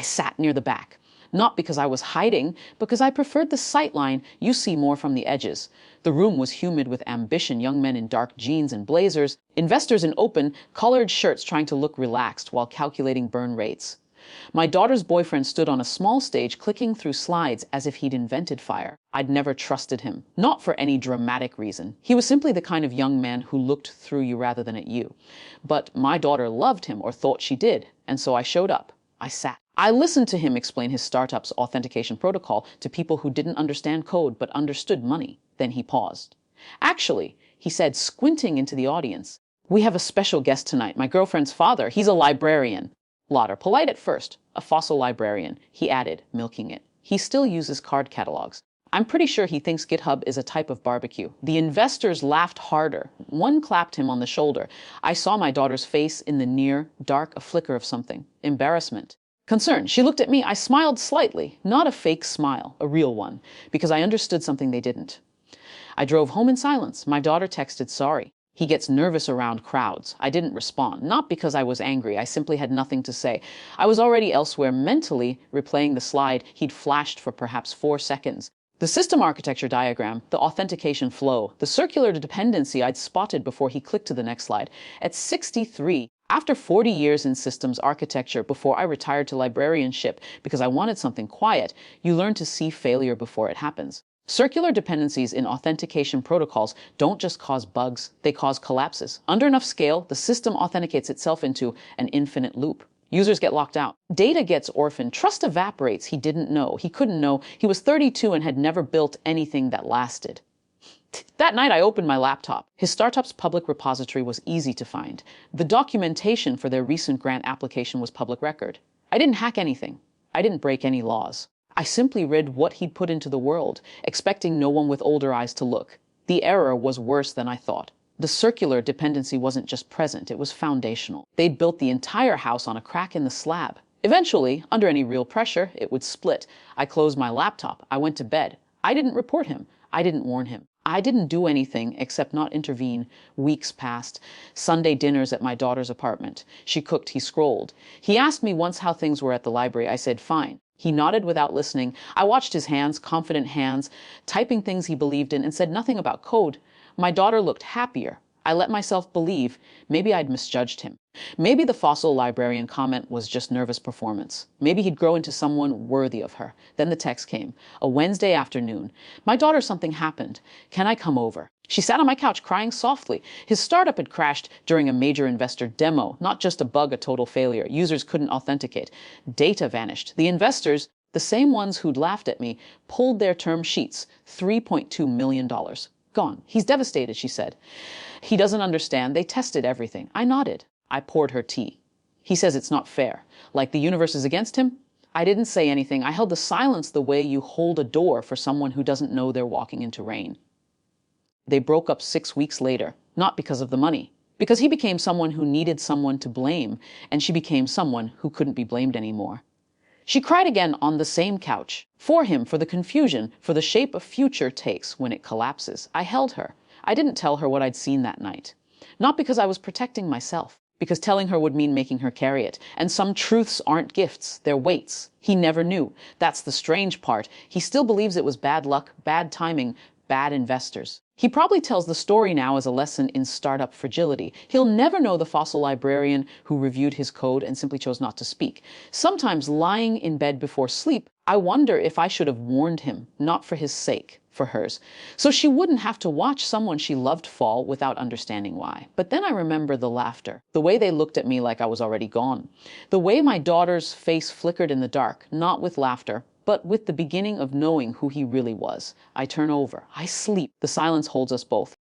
sat near the back. Not because I was hiding, because I preferred the sightline you see more from the edges. The room was humid with ambition, young men in dark jeans and blazers, investors in open, colored shirts trying to look relaxed while calculating burn rates. My daughter's boyfriend stood on a small stage clicking through slides as if he'd invented fire. I'd never trusted him, not for any dramatic reason. He was simply the kind of young man who looked through you rather than at you. But my daughter loved him, or thought she did, and so I showed up. I sat. I listened to him explain his startup's authentication protocol to people who didn't understand code but understood money. Then he paused. Actually, he said, squinting into the audience, "We have a special guest tonight, my girlfriend's father. He's a librarian." Laughe, polite at first, a fossil librarian, he added, milking it. He still uses card catalogs. I'm pretty sure he thinks GitHub is a type of barbecue. The investors laughed harder. One clapped him on the shoulder. I saw my daughter's face in the near, dark, a flicker of something. Embarrassment. Concern. She looked at me. I smiled slightly, not a fake smile, a real one, because I understood something they didn't. I drove home in silence. My daughter texted, "Sorry." He gets nervous around crowds. I didn't respond, not because I was angry. I simply had nothing to say. I was already elsewhere, mentally replaying the slide he'd flashed for perhaps 4 seconds. The system architecture diagram, the authentication flow, the circular dependency I'd spotted before he clicked to the next slide. At 63, after 40 years in systems architecture, before I retired to librarianship because I wanted something quiet, you learn to see failure before it happens. Circular dependencies in authentication protocols don't just cause bugs, they cause collapses. Under enough scale, the system authenticates itself into an infinite loop. Users get locked out. Data gets orphaned. Trust evaporates. He didn't know. He couldn't know. He was 32 and had never built anything that lasted. That night, I opened my laptop. His startup's public repository was easy to find. The documentation for their recent grant application was public record. I didn't hack anything. I didn't break any laws. I simply read what he'd put into the world, expecting no one with older eyes to look. The error was worse than I thought. The circular dependency wasn't just present, it was foundational. They'd built the entire house on a crack in the slab. Eventually, under any real pressure, it would split. I closed my laptop. I went to bed. I didn't report him. I didn't warn him. I didn't do anything except not intervene. Weeks passed. Sunday dinners at my daughter's apartment. She cooked, he scrolled. He asked me once how things were at the library. I said, fine. He nodded without listening. I watched his hands, confident hands, typing things he believed in, and said nothing about code. My daughter looked happier. I let myself believe maybe I'd misjudged him. Maybe the fossil librarian comment was just nervous performance. Maybe he'd grow into someone worthy of her. Then the text came. A Wednesday afternoon. My daughter, something happened. Can I come over? She sat on my couch crying softly. His startup had crashed during a major investor demo. Not just a bug, a total failure. Users couldn't authenticate. Data vanished. The investors, the same ones who'd laughed at me, pulled their term sheets. $3.2 million. Gone. He's devastated, she said. He doesn't understand. They tested everything. I nodded. I poured her tea. He says it's not fair. Like the universe is against him? I didn't say anything. I held the silence the way you hold a door for someone who doesn't know they're walking into rain. They broke up 6 weeks later, not because of the money, because he became someone who needed someone to blame, and she became someone who couldn't be blamed anymore. She cried again on the same couch. For him, for the confusion, for the shape a future takes when it collapses. I held her. I didn't tell her what I'd seen that night. Not because I was protecting myself, because telling her would mean making her carry it. And some truths aren't gifts, they're weights. He never knew. That's the strange part. He still believes it was bad luck, bad timing, bad investors. He probably tells the story now as a lesson in startup fragility. He'll never know the fossil librarian who reviewed his code and simply chose not to speak. Sometimes lying in bed before sleep, I wonder if I should have warned him, not for his sake, for hers, so she wouldn't have to watch someone she loved fall without understanding why. But then I remember the laughter, the way they looked at me like I was already gone, the way my daughter's face flickered in the dark, not with laughter, but with the beginning of knowing who he really was. I turn over. I sleep. The silence holds us both.